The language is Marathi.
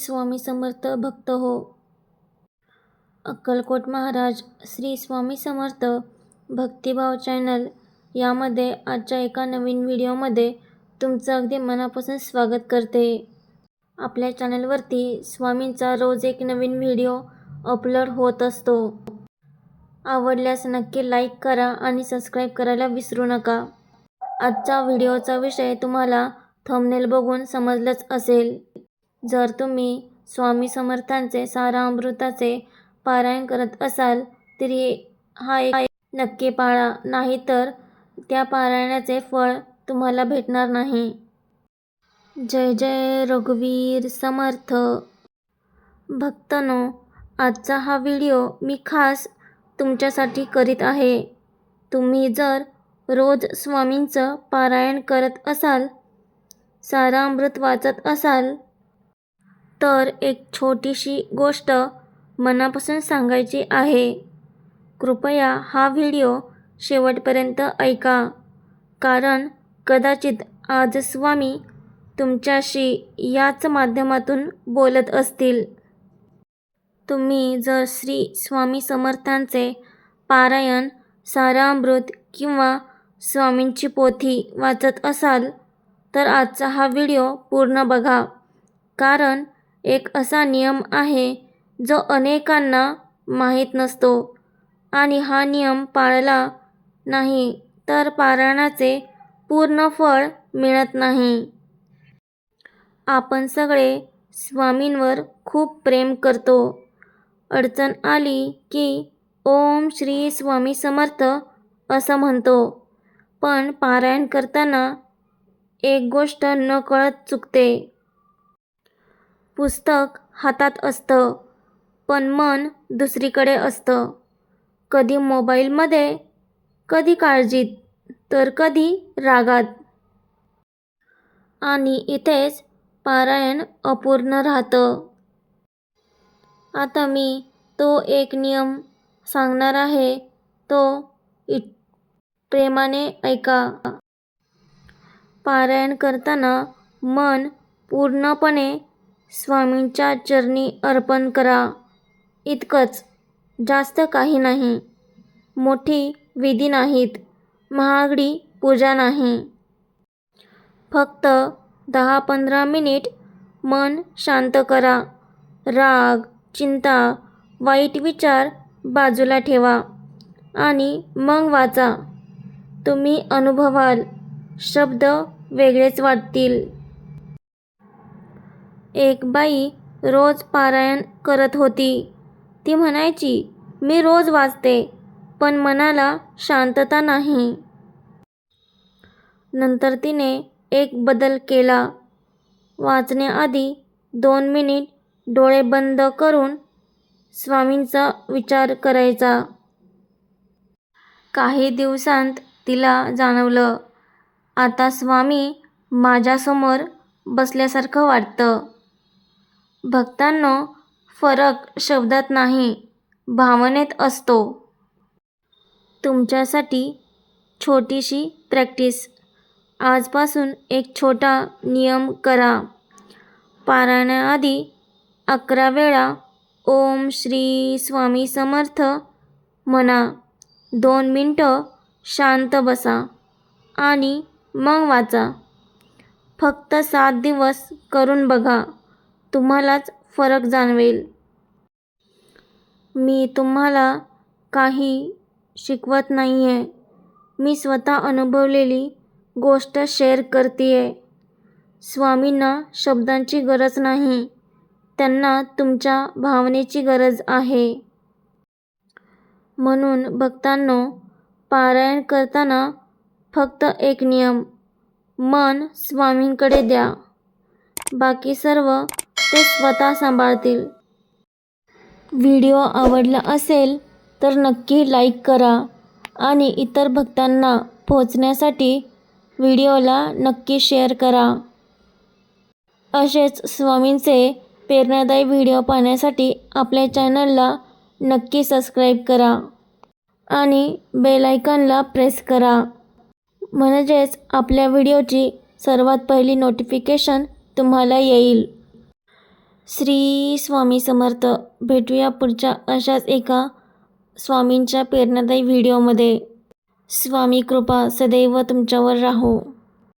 स्वामी समर्थ भक्त हो. अक्कलकोट महाराज श्री स्वामी समर्थ भक्तिभाव चॅनल यामध्ये आजच्या एका नवीन व्हिडिओमध्ये तुमचं अगदी मनापासून स्वागत करते. आपल्या चॅनलवरती स्वामींचा रोज एक नवीन व्हिडिओ अपलोड होत असतो. आवडल्यास नक्की लाईक करा आणि सबस्क्राईब करायला विसरू नका. आजचा व्हिडिओचा विषय तुम्हाला थंबनेल बघून समजलंच असेल. जर तुम्ही स्वामी समर्थांचे सारामृताचे पारायण करत असाल तरी हा एक नक्की पाळा, नाहीतर त्या पारायणाचे फळ तुम्हाला भेटणार नाही. जय जय रघुवीर समर्थ. भक्तांनो, आजचा हा व्हिडिओ मी खास तुमच्यासाठी करीत आहे. तुम्ही जर रोज स्वामींचं पारायण करत असाल, सारामृत वाचत असाल, तर एक छोटीशी गोष्ट मनापासून सांगायची आहे. कृपया हा व्हिडिओ शेवटपर्यंत ऐका, कारण कदाचित आज स्वामी तुमच्याशी याच माध्यमातून बोलत असतील. तुम्ही जर श्री स्वामी समर्थांचे पारायण, सारामृत किंवा स्वामींची पोथी वाचत असाल तर आजचा हा व्हिडिओ पूर्ण बघा, कारण एक असा नियम आहे जो अनेकांना माहीत नसतो आणि हा नियम पाळला नाही तर पारायणाचे पूर्ण फळ मिळत नाही. आपण सगळे स्वामींवर खूप प्रेम करतो. अडचण आली की ओम श्री स्वामी समर्थ असं म्हणतो, पण पारायण करताना एक गोष्ट नकळत चुकते. पुस्तक हातात असतं, पण मन दुसरीकडे असतं. कधी मोबाईलमध्ये, कधी काळजीत, तर कधी रागात. आणि इथेच पारायण अपूर्ण राहतं. आता मी तो एक नियम सांगणार आहे, तो प्रेमाने ऐका. पारायण करताना मन पूर्णपणे स्वामींच्या चरणी अर्पण करा. इतकंच, जास्त काही नाही. मोठी विधी नाहीत, महागडी पूजा नाही. फक्त 10-15 मिनिट मन शांत करा. राग, चिंता, वाईट विचार बाजूला ठेवा आणि मग वाचा. तुम्ही अनुभवाल, शब्द वेगळेच वाटतील. एक बाई रोज पारायण करत होती. ती म्हणायची, मी रोज वाचते, पण मनाला शांतता नाही. नंतर तिने एक बदल केला. वाचण्याआधी 2 मिनिट डोळे बंद करून स्वामींचा विचार करायचा. काही दिवसांत तिला जाणवलं, आता स्वामी माझ्यासमोर बसल्यासारखं वाटतं. भक्तांनो, फरक शब्दात नाही, भावनेत असतो. तुमच्यासाठी छोटीशी प्रॅक्टिस. आजपासून एक छोटा नियम करा. पारायणाआधी 11 वेळा ओम श्री स्वामी समर्थ म्हणा. 2 मिनिटं शांत बसा आणि मग वाचा. फक्त 7 दिवस करून बघा, तुम्हालाच फरक जाणवेल. मी तुम्हाला काही शिकवत नाहीये, मी स्वतः अनुभवलेली गोष्ट शेअर करतेय. स्वामींना शब्दांची गरज नाही, त्यांना तुमच्या भावनेची गरज आहे. म्हणून भक्तांनो, पारायण करताना फक्त एक नियम, मन स्वामींकडे द्या. बाकी सर्व ते स्वतः सांभाळतील. व्हिडिओ आवडला असेल तर नक्की लाईक करा आणि इतर भक्तांना पोहोचण्यासाठी व्हिडिओला नक्की शेअर करा. असेच स्वामींचे प्रेरणादायी व्हिडिओ पाहण्यासाठी आपल्या चॅनलला नक्की सबस्क्राईब करा आणि बेल आयकॉनला प्रेस करा, म्हणजेच आपल्या व्हिडिओची सर्वात पहिली नोटिफिकेशन तुम्हाला येईल. श्री स्वामी समर्थ. भेटूया पुढच्या अशाच एका स्वामींच्या प्रेरणादायी व्हिडिओमध्ये. स्वामी कृपा सदैव तुमच्यावर राहो.